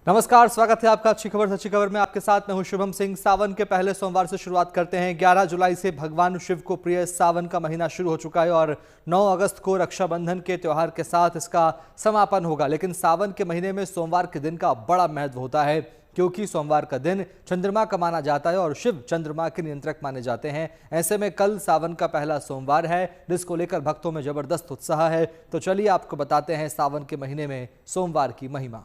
नमस्कार, स्वागत है आपका अच्छी खबर में। आपके साथ मैं हूं शुभम सिंह। सावन के पहले सोमवार से शुरुआत करते हैं। 11 जुलाई से भगवान शिव को प्रिय सावन का महीना शुरू हो चुका है और 9 अगस्त को रक्षाबंधन के त्योहार के साथ इसका समापन होगा। लेकिन सावन के महीने में सोमवार के दिन का बड़ा महत्व होता है, क्योंकि सोमवार का दिन चंद्रमा का माना जाता है और शिव चंद्रमा के नियंत्रक माने जाते हैं। ऐसे में कल सावन का पहला सोमवार है, जिसको लेकर भक्तों में जबरदस्त उत्साह है। तो चलिए आपको बताते हैं सावन के महीने में सोमवार की महिमा।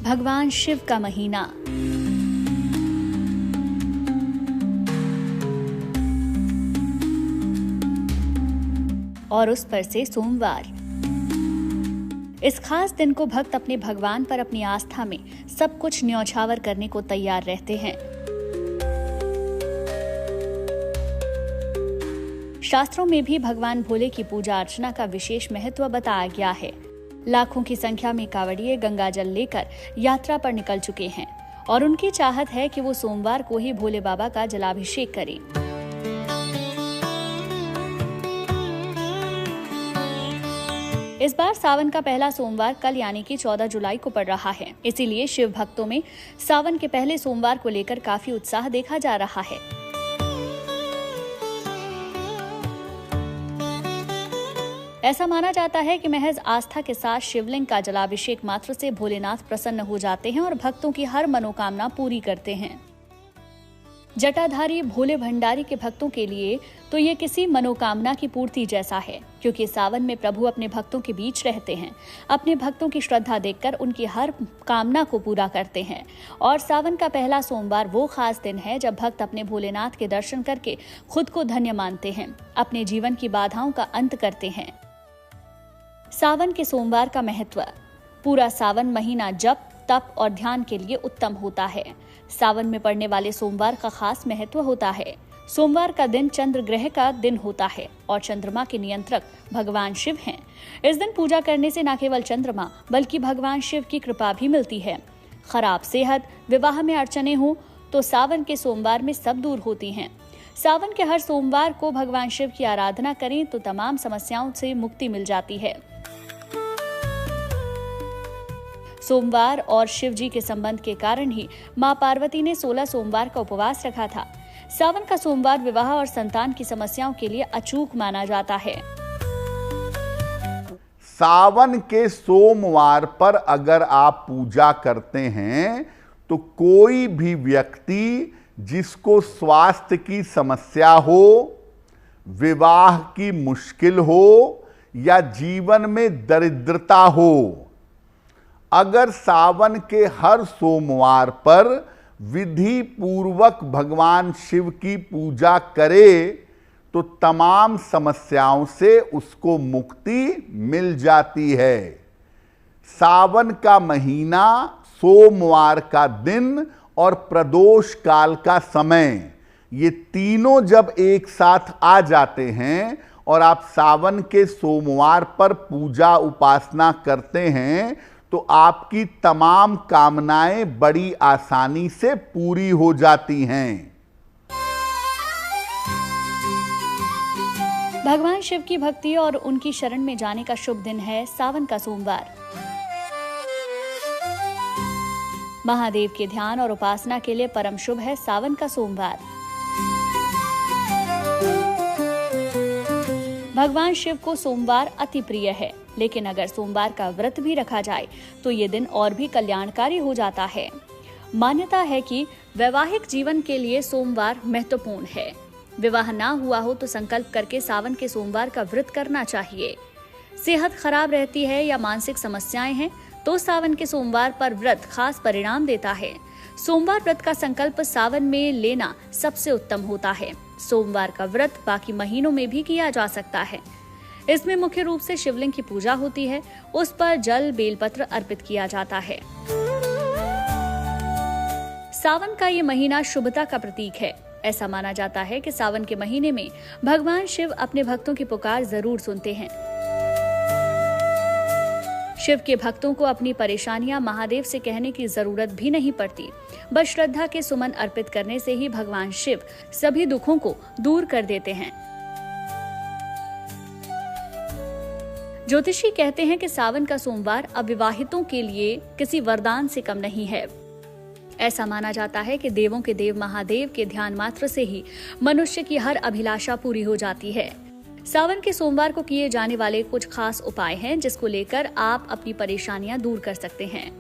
भगवान शिव का महीना। और उस पर से सोमवार। इस खास दिन को भक्त अपने भगवान पर अपनी आस्था में सब कुछ न्यौछावर करने को तैयार रहते हैं। शास्त्रों में भी भगवान भोले की पूजा अर्चना का विशेष महत्व बताया गया है। लाखों की संख्या में कांवड़िए गंगा जल लेकर यात्रा पर निकल चुके हैं और उनकी चाहत है कि वो सोमवार को ही भोले बाबा का जलाभिषेक करें। इस बार सावन का पहला सोमवार कल यानी कि 14 जुलाई को पड़ रहा है। इसीलिए शिव भक्तों में सावन के पहले सोमवार को लेकर काफी उत्साह देखा जा रहा है। ऐसा माना जाता है कि महज आस्था के साथ शिवलिंग का जलाभिषेक मात्र से भोलेनाथ प्रसन्न हो जाते हैं और भक्तों की हर मनोकामना पूरी करते हैं। जटाधारी भोले भंडारी के भक्तों के लिए तो ये किसी मनोकामना की पूर्ति जैसा है, क्योंकि सावन में प्रभु अपने भक्तों के बीच रहते हैं, अपने भक्तों की श्रद्धा देखकर उनकी हर कामना को पूरा करते हैं। और सावन का पहला सोमवार वो खास दिन है जब भक्त अपने भोलेनाथ के दर्शन करके खुद को धन्य मानते हैं, अपने जीवन की बाधाओं का अंत करते हैं। सावन के सोमवार का महत्व। पूरा सावन महीना जप, तप और ध्यान के लिए उत्तम होता है। सावन में पड़ने वाले सोमवार का खास महत्व होता है। सोमवार का दिन चंद्र ग्रह का दिन होता है और चंद्रमा के नियंत्रक भगवान शिव हैं। इस दिन पूजा करने से न केवल चंद्रमा बल्कि भगवान शिव की कृपा भी मिलती है। खराब सेहत, विवाह में अड़चने हो तो सावन के सोमवार में सब दूर होती हैं। सावन के हर सोमवार को भगवान शिव की आराधना करें तो तमाम समस्याओं से मुक्ति मिल जाती है। सोमवार और शिव जी के संबंध के कारण ही मां पार्वती ने 16 सोमवार का उपवास रखा था। सावन का सोमवार विवाह और संतान की समस्याओं के लिए अचूक माना जाता है। सावन के सोमवार पर अगर आप पूजा करते हैं तो कोई भी व्यक्ति जिसको स्वास्थ्य की समस्या हो, विवाह की मुश्किल हो या जीवन में दरिद्रता हो, अगर सावन के हर सोमवार पर विधि पूर्वक भगवान शिव की पूजा करे तो तमाम समस्याओं से उसको मुक्ति मिल जाती है। सावन का महीना, सोमवार का दिन और प्रदोष काल का समय, ये तीनों जब एक साथ आ जाते हैं और आप सावन के सोमवार पर पूजा उपासना करते हैं तो आपकी तमाम कामनाएं बड़ी आसानी से पूरी हो जाती हैं। भगवान शिव की भक्ति और उनकी शरण में जाने का शुभ दिन है सावन का सोमवार। महादेव के ध्यान और उपासना के लिए परम शुभ है सावन का सोमवार। भगवान शिव को सोमवार अति प्रिय है, लेकिन अगर सोमवार का व्रत भी रखा जाए तो ये दिन और भी कल्याणकारी हो जाता है। मान्यता है कि वैवाहिक जीवन के लिए सोमवार महत्वपूर्ण है। विवाह ना हुआ हो तो संकल्प करके सावन के सोमवार का व्रत करना चाहिए। सेहत खराब रहती है या मानसिक समस्याएं हैं तो सावन के सोमवार पर व्रत खास परिणाम देता है। सोमवार व्रत का संकल्प सावन में लेना सबसे उत्तम होता है। सोमवार का व्रत बाकी महीनों में भी किया जा सकता है। इसमें मुख्य रूप से शिवलिंग की पूजा होती है, उस पर जल बेलपत्र अर्पित किया जाता है। सावन का ये महीना शुभता का प्रतीक है। ऐसा माना जाता है कि सावन के महीने में भगवान शिव अपने भक्तों की पुकार जरूर सुनते हैं। शिव के भक्तों को अपनी परेशानियां महादेव से कहने की जरूरत भी नहीं पड़ती। बस श्रद्धा के सुमन अर्पित करने से ही भगवान शिव सभी दुखों को दूर कर देते हैं। ज्योतिषी कहते हैं कि सावन का सोमवार अविवाहितों के लिए किसी वरदान से कम नहीं है। ऐसा माना जाता है कि देवों के देव महादेव के ध्यान मात्र से ही मनुष्य की हर अभिलाषा पूरी हो जाती है। सावन के सोमवार को किए जाने वाले कुछ खास उपाय हैं जिसको लेकर आप अपनी परेशानियां दूर कर सकते हैं।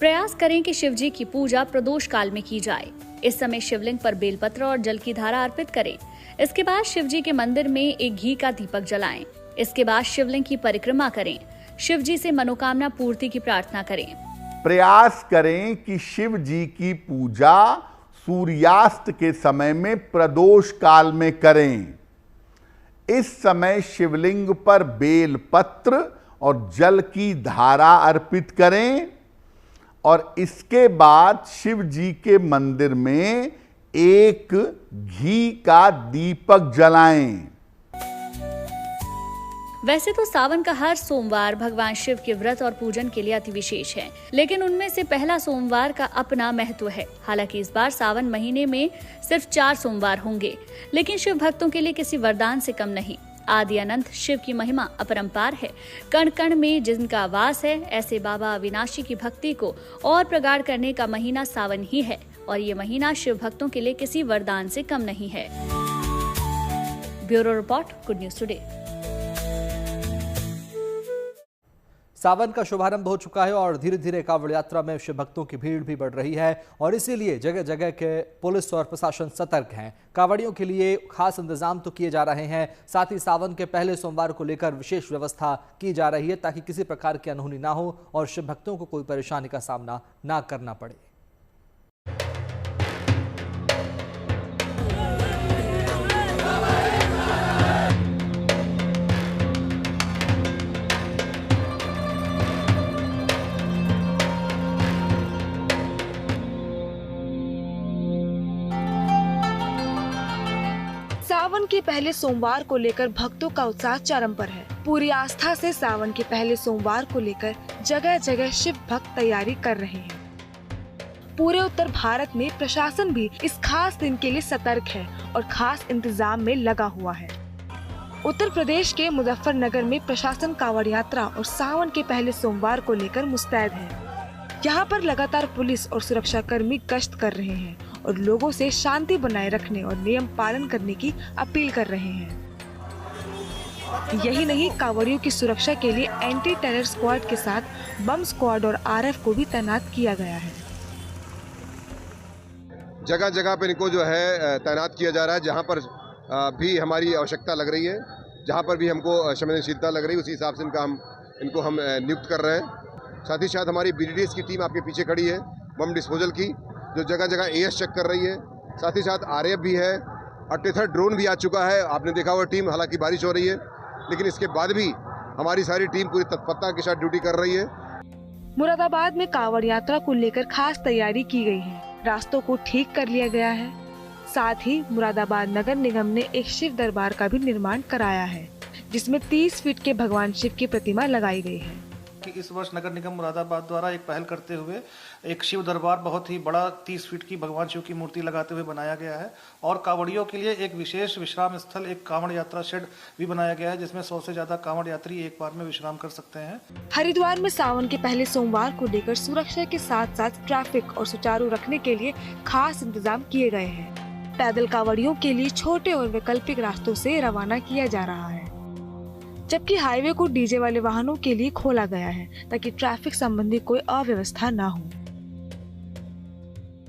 प्रयास करें कि शिव जी की पूजा प्रदोष काल में की जाए। इस समय शिवलिंग पर बेलपत्र और जल की धारा अर्पित करें। इसके बाद शिव जी के मंदिर में एक घी का दीपक जलाएं। इसके बाद शिवलिंग की परिक्रमा करें। शिव जी से मनोकामना पूर्ति की प्रार्थना करें। प्रयास करें कि शिव जी की पूजा सूर्यास्त के समय में प्रदोष काल में करें। इस समय शिवलिंग पर बेल पत्र और जल की धारा अर्पित करें और इसके बाद शिव जी के मंदिर में एक घी का दीपक जलाएं। वैसे तो सावन का हर सोमवार भगवान शिव के व्रत और पूजन के लिए अति विशेष है, लेकिन उनमें से पहला सोमवार का अपना महत्व है। हालांकि इस बार सावन महीने में सिर्फ 4 सोमवार होंगे, लेकिन शिव भक्तों के लिए किसी वरदान से कम नहीं। आदि अनंत शिव की महिमा अपरंपार है। कण कण में जिनका वास है, ऐसे बाबा अविनाशी की भक्ति को और प्रगाढ़ करने का महीना सावन ही है और ये महीना शिव भक्तों के लिए किसी वरदान से कम नहीं है। Bureau report, good news today. Sawan का शुभारंभ हो चुका है और धीरे धीरे कांवड़ यात्रा में शिव भक्तों की भीड़ भी बढ़ रही है और इसीलिए जगह जगह के पुलिस और प्रशासन सतर्क हैं। कांवड़ियों के लिए खास इंतजाम तो किए जा रहे हैं, साथ ही सावन के पहले सोमवार को लेकर विशेष व्यवस्था की जा रही है ताकि किसी प्रकार की अनहोनी ना हो और शिव भक्तों को कोई परेशानी का सामना ना करना पड़े। सावन के पहले सोमवार को लेकर भक्तों का उत्साह चरम पर है। पूरी आस्था से सावन के पहले सोमवार को लेकर जगह जगह शिव भक्त तैयारी कर रहे हैं। पूरे उत्तर भारत में प्रशासन भी इस खास दिन के लिए सतर्क है और खास इंतजाम में लगा हुआ है। उत्तर प्रदेश के मुजफ्फरनगर में प्रशासन कांवड़ यात्रा और सावन के पहले सोमवार को लेकर मुस्तैद है। यहाँ पर लगातार पुलिस और सुरक्षा कर्मी गश्त कर रहे हैं और लोगों से शांति बनाए रखने और नियम पालन करने की अपील कर रहे हैं। यही नहीं, कांवड़ियों की सुरक्षा के लिए एंटी टेरर स्क्वाड के साथ बम स्क्वाड और आरएफ को भी तैनात किया गया है। जगह जगह पर इनको जो है तैनात किया जा रहा है। जहां पर भी हमारी आवश्यकता लग रही है, जहां पर भी हमको संवेदनशीलता लग रही है, उसी हिसाब से इनको हम नियुक्त कर रहे हैं। साथ ही साथ हमारी BDDS की टीम आपके पीछे खड़ी है, बम डिस्पोजल की, जो जगह जगह AS चेक कर रही है। साथ ही साथ RAF भी है और टेथर ड्रोन भी आ चुका है। आपने देखा हुआ टीम, हालांकि बारिश हो रही है, लेकिन इसके बाद भी हमारी सारी टीम पूरी तत्परता के साथ ड्यूटी कर रही है। मुरादाबाद में कांवड़ यात्रा को लेकर खास तैयारी की गई है। रास्तों को ठीक कर लिया गया है। साथ ही मुरादाबाद नगर निगम ने एक शिव दरबार का भी निर्माण कराया है, जिसमें 30 फीट के भगवान शिव की प्रतिमा लगाई गई है। कि इस वर्ष नगर निगम मुरादाबाद द्वारा एक पहल करते हुए एक शिव दरबार बहुत ही बड़ा 30 फीट की भगवान शिव की मूर्ति लगाते हुए बनाया गया है और कांवड़ियों के लिए एक विशेष विश्राम स्थल, एक कांवड़ यात्रा शेड भी बनाया गया है, जिसमें 100 से ज्यादा कांवड़ यात्री एक बार में विश्राम कर सकते हैं। हरिद्वार में सावन के पहले सोमवार को लेकर सुरक्षा के साथ साथ ट्रैफिक और सुचारू रखने के लिए खास इंतजाम किए गए हैं। पैदल कांवड़ियों के लिए छोटे और वैकल्पिक रास्तों से रवाना किया जा रहा है, जबकि हाईवे को डीजे वाले वाहनों के लिए खोला गया है ताकि ट्रैफिक संबंधी कोई अव्यवस्था न हो।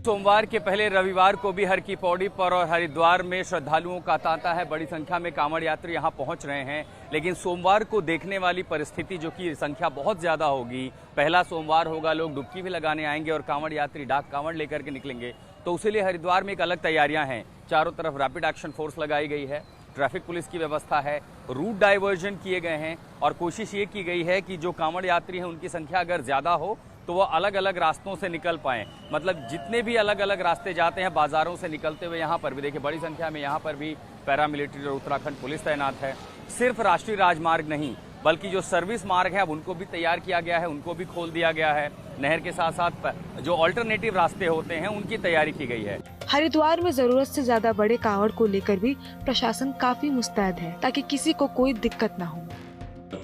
सोमवार के पहले रविवार को भी हर की पौड़ी पर और हरिद्वार में श्रद्धालुओं का तांता है। बड़ी संख्या में कांवड़ यात्री यहां पहुंच रहे हैं, लेकिन सोमवार को देखने वाली परिस्थिति जो कि संख्या बहुत ज्यादा होगी, पहला सोमवार होगा, लोग डुबकी भी लगाने आएंगे और कांवड़ यात्री डाक कांवड़ लेकर के निकलेंगे, तो उसी लिए हरिद्वार में एक अलग तैयारियां हैं। चारों तरफ रैपिड एक्शन फोर्स लगाई गई है, ट्रैफिक पुलिस की व्यवस्था है, रूट डाइवर्जन किए गए हैं और कोशिश ये की गई है कि जो कांवड़ यात्री हैं उनकी संख्या अगर ज्यादा हो तो वो अलग अलग रास्तों से निकल पाएं। मतलब जितने भी अलग अलग रास्ते जाते हैं बाजारों से निकलते हुए, यहाँ पर भी देखिए बड़ी संख्या में यहाँ पर भी पैरामिलिट्री और उत्तराखंड पुलिस तैनात है। सिर्फ राष्ट्रीय राजमार्ग नहीं, बल्कि जो सर्विस मार्ग है अब उनको भी तैयार किया गया है, उनको भी खोल दिया गया है। नहर के साथ साथ जो अल्टरनेटिव रास्ते होते हैं उनकी तैयारी की गई है। हरिद्वार में जरूरत से ज्यादा बड़े कावड़ को लेकर भी प्रशासन काफी मुस्तैद है ताकि किसी को कोई दिक्कत न हो।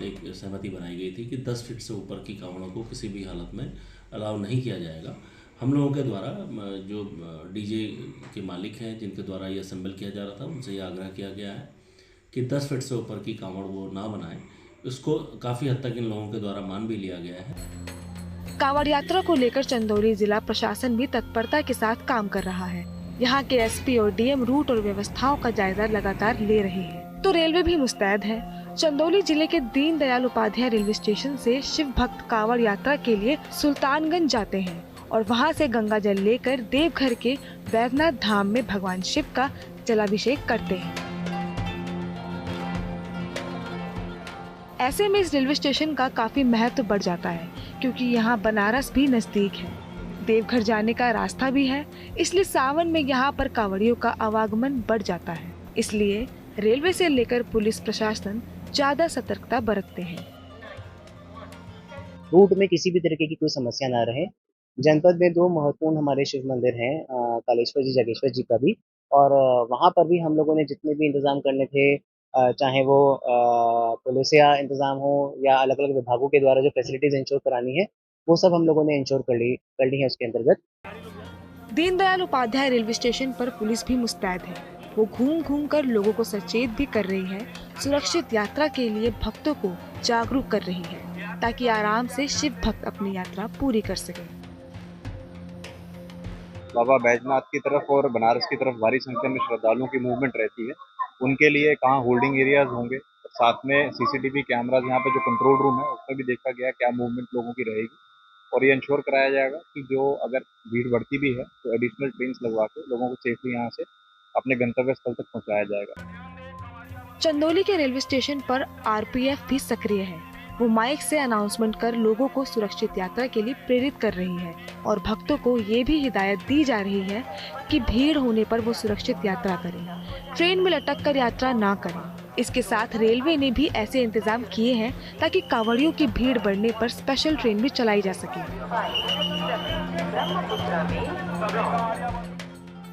एक सहमति बनाई गई थी कि 10 फीट से ऊपर की कावड़ों को किसी भी हालत में अलाउ नहीं किया जाएगा। हम लोगों के द्वारा जो डीजे के मालिक हैं जिनके द्वारा ये असेंबल किया जा रहा था उनसे ये आग्रह किया गया है कि 10 फीट से ऊपर की कावड़ वो ना बनाएं। इसको काफ़ी हद तक इन लोगों के द्वारा मान भी लिया गया है। कांवड़ यात्रा को लेकर चंदौली जिला प्रशासन भी तत्परता के साथ काम कर रहा है। यहाँ के एसपी और डीएम रूट और व्यवस्थाओं का जायजा लगातार ले रहे हैं, तो रेलवे भी मुस्तैद है। चंदौली जिले के दीनदयाल उपाध्याय रेलवे स्टेशन से शिव भक्त कांवड़ यात्रा के लिए सुल्तानगंज जाते हैं और वहां से गंगा जल लेकर देवघर के वैद्यनाथ धाम में भगवान शिव का जलाभिषेक करते हैं। ऐसे में इस रेलवे स्टेशन का काफी महत्व बढ़ जाता है क्योंकि यहाँ बनारस भी नजदीक है, देवघर जाने का रास्ता भी है, इसलिए सावन में यहाँ पर कांवड़ियों का आवागमन बढ़ जाता है। इसलिए रेलवे से लेकर पुलिस प्रशासन ज्यादा सतर्कता बरतते हैं। रूट में किसी भी तरीके की कोई समस्या ना रहे। जनपद में 2 महत्वपूर्ण हमारे शिव मंदिर हैं, कालेश्वर जी, जागेश्वर जी का भी, और वहाँ पर भी हम लोगों ने जितने भी इंतजाम करने थे, चाहे वो पुलिसिया इंतजाम हो या अलग अलग विभागों के द्वारा जो फैसिलिटीज इंश्योर करानी है वो सब हम लोगों ने इंश्योर कर ली है उसके अंतर्गत। दीनदयाल उपाध्याय रेलवे स्टेशन पर पुलिस भी मुस्तैद है। वो घूम घूम कर लोगों को सचेत भी कर रही है, सुरक्षित यात्रा के लिए भक्तों को जागरूक कर रही है ताकि आराम से शिव भक्त अपनी यात्रा पूरी कर सके। बाबा बैजनाथ की तरफ और बनारस की तरफ भारी संख्या में श्रद्धालुओं की मूवमेंट रहती है। उनके लिए कहाँ होल्डिंग एरियाज होंगे, साथ में सीसीटीवी कैमराज यहाँ पे जो कंट्रोल रूम है उसमें भी देखा गया क्या मूवमेंट लोगों की रहेगी और ये इंश्योर कराया जाएगा कि जो अगर भीड़ बढ़ती भी है तो एडिशनल ट्रेन लगवा के लोगों को सेफली यहाँ से अपने गंतव्य स्थल तक पहुँचाया जाएगा। चंदौली के रेलवे स्टेशन पर आरपीएफ भी सक्रिय है। वो माइक से अनाउंसमेंट कर लोगों को सुरक्षित यात्रा के लिए प्रेरित कर रही है और भक्तों को ये भी हिदायत दी जा रही है कि भीड़ होने पर वो सुरक्षित यात्रा करें, ट्रेन में लटक कर यात्रा ना करें। इसके साथ रेलवे ने भी ऐसे इंतजाम किए हैं ताकि कांवड़ियों की भीड़ बढ़ने पर स्पेशल ट्रेन भी चलाई जा सके।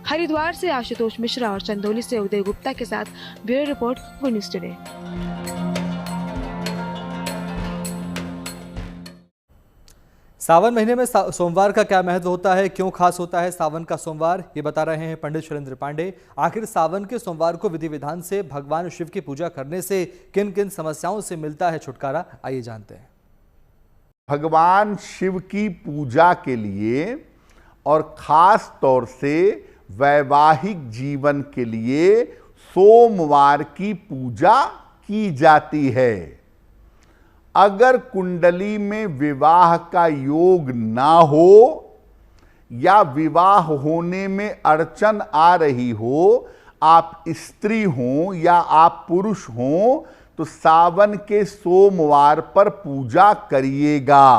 हरिद्वार से आशुतोष मिश्रा और चंदौली से उदय गुप्ता के साथ bureau report, one news today. Sawan महीने में सोमवार का क्या महत्व होता है, क्यों खास होता है सावन का सोमवार, ये बता रहे हैं पंडित शैलेंद्र पांडे। आखिर सावन के सोमवार को विधि विधान से भगवान शिव की पूजा करने से किन किन समस्याओं से मिलता है छुटकारा, आइए जानते हैं। भगवान शिव की पूजा के लिए और खास तौर से वैवाहिक जीवन के लिए सोमवार की पूजा की जाती है। अगर कुंडली में विवाह का योग ना हो या विवाह होने में अड़चन आ रही हो, आप स्त्री हों या आप पुरुष हों, तो सावन के सोमवार पर पूजा करिएगा।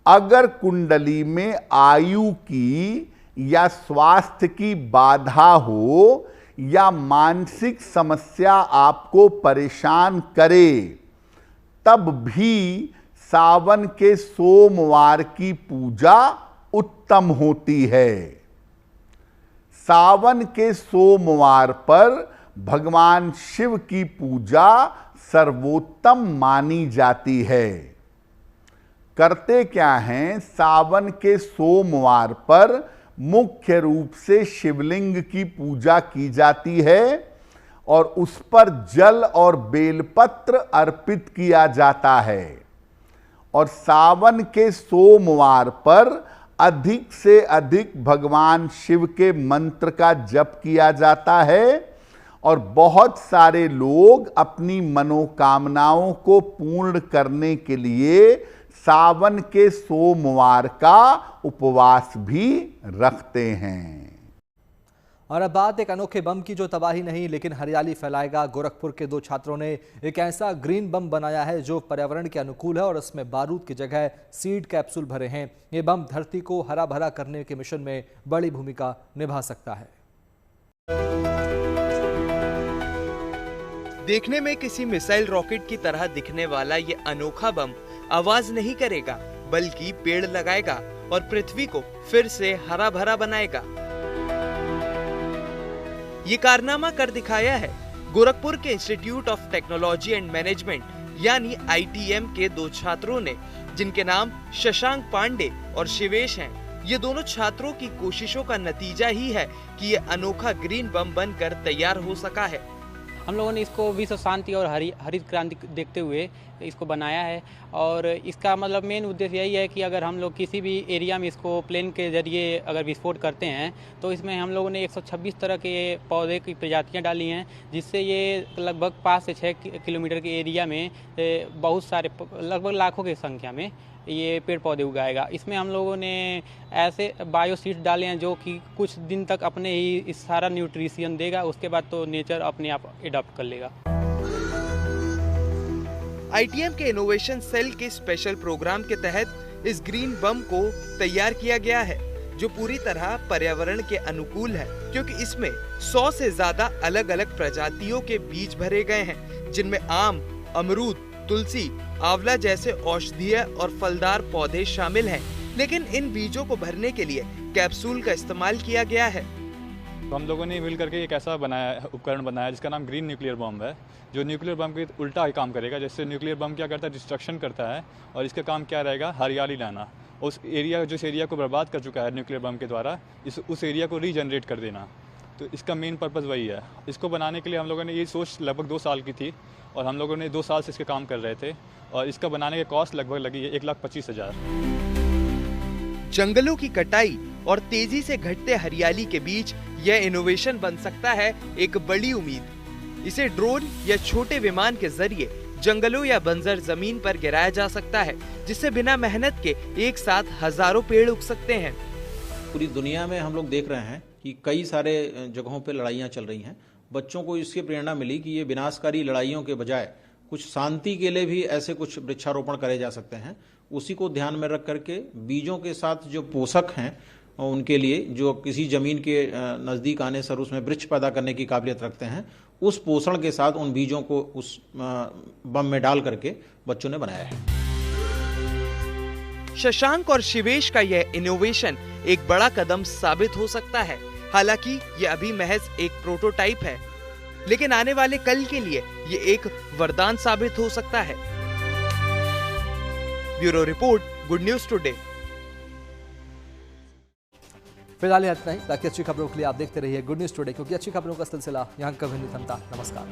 अगर कुंडली में आयु की या स्वास्थ्य की बाधा हो या मानसिक समस्या आपको परेशान करे, तब भी सावन के सोमवार की पूजा उत्तम होती है। सावन के सोमवार पर भगवान शिव की पूजा सर्वोत्तम मानी जाती है। करते क्या हैं, सावन के सोमवार पर मुख्य रूप से शिवलिंग की पूजा की जाती है और उस पर जल और बेलपत्र अर्पित किया जाता है और सावन के सोमवार पर अधिक से अधिक भगवान शिव के मंत्र का जप किया जाता है और बहुत सारे लोग अपनी मनोकामनाओं को पूर्ण करने के लिए सावन के सोमवार का उपवास भी रखते हैं। और अब बात एक अनोखे बम की जो तबाही नहीं लेकिन हरियाली फैलाएगा। गोरखपुर के 2 छात्रों ने एक ऐसा ग्रीन बम बनाया है जो पर्यावरण के अनुकूल है और इसमें बारूद की जगह सीड कैप्सूल भरे हैं। ये बम धरती को हरा भरा करने के मिशन में बड़ी भूमिका निभा सकता है। देखने में किसी मिसाइल रॉकेट की तरह दिखने वाला ये अनोखा बम आवाज नहीं करेगा, बल्कि पेड़ लगाएगा और पृथ्वी को फिर से हरा भरा बनाएगा। ये कारनामा कर दिखाया है गोरखपुर के institute of technology and management यानी ITM के 2 छात्रों ने, जिनके नाम शशांक पांडे और शिवेश हैं। ये दोनों छात्रों की कोशिशों का नतीजा ही है कि ये अनोखा ग्रीन बम बनकर तैयार हो सका है। हम लोगों ने इसको विश्व शांति और हरित क्रांति देखते हुए इसको बनाया है और इसका मतलब मेन उद्देश्य यही है कि अगर हम लोग किसी भी एरिया में इसको प्लेन के जरिए अगर विस्फोट करते हैं तो इसमें हम लोगों ने 126 तरह के पौधे की प्रजातियां डाली हैं, जिससे ये लगभग 5 से 6 किलोमीटर के एरिया में बहुत सारे लगभग लाखों की संख्या में ये पेड़ पौधे उगाएगा। इसमें हम लोगों ने ऐसे बायो सीड्स डाले हैं जो कि कुछ दिन तक अपने ही इस सारा न्यूट्रिशन देगा, उसके बाद तो नेचर अपने आप एडॉप्ट कर लेगा। ITM के इनोवेशन सेल के स्पेशल प्रोग्राम के तहत इस ग्रीन बम को तैयार किया गया है, जो पूरी तरह पर्यावरण के अनुकूल है, क्योंकि इसमें 100 से ज्यादा अलग अलग प्रजातियों के बीज भरे गए हैं, जिनमें आम, अमरूद, तुलसी, आंवला जैसे औषधीय और फलदार पौधे शामिल हैं। लेकिन इन बीजों को भरने के लिए कैप्सूल का इस्तेमाल किया गया है। तो हम लोगों ने मिलकर के एक ऐसा उपकरण बनाया जिसका नाम ग्रीन न्यूक्लियर बम है, जो न्यूक्लियर बम के उल्टा ही काम करेगा। जैसे न्यूक्लियर बम क्या करता है, डिस्ट्रक्शन करता है, और इसका काम क्या रहेगा, हरियाली लाना। उस एरिया जिस एरिया को बर्बाद कर चुका है न्यूक्लियर बम के द्वारा, उस एरिया को रीजनरेट कर देना। तो इसका मेन पर्पज़ वही है। इसको बनाने के लिए हम लोगों ने ये सोच लगभग 2 साल की थी और हम लोगों ने 2 साल से इसके काम कर रहे थे और इसका बनाने के कॉस्ट लगभग लगी है 1,25,000। जंगलों की कटाई और तेजी से घटते हरियाली के बीच यह इनोवेशन बन सकता है एक बड़ी उम्मीद। इसे ड्रोन या छोटे विमान के जरिए जंगलों या बंजर जमीन पर गिराया जा सकता है, जिससे बिना मेहनत के एक साथ हजारों पेड़ उग सकते हैं। पूरी दुनिया में हम लोग देख रहे हैं कि कई सारे जगहों पे लड़ाइयाँ चल रही हैं। बच्चों को इससे प्रेरणा मिली कि ये विनाशकारी लड़ाइयों के बजाय कुछ शांति के लिए भी ऐसे कुछ वृक्षारोपण करे जा सकते हैं। उसी को ध्यान में रख करके बीजों के साथ जो पोषक हैं उनके लिए, जो किसी जमीन के नज़दीक आने से उसमें वृक्ष पैदा करने की काबिलियत रखते हैं, उस पोषण के साथ उन बीजों को उस बम में डाल करके बच्चों ने बनाया है। शशांक और शिवेश का यह इनोवेशन एक बड़ा कदम साबित हो सकता है। हालांकि ये अभी महज एक प्रोटोटाइप है, लेकिन आने वाले कल के लिए ये एक वरदान साबित हो सकता है। Bureau report, good news today. फिलहाल इतना ही। बाकी अच्छी खबरों के लिए आप देखते रहिए गुड न्यूज टुडे, क्योंकि अच्छी खबरों का सिलसिला यहाँ कभी नहीं थमता। नमस्कार।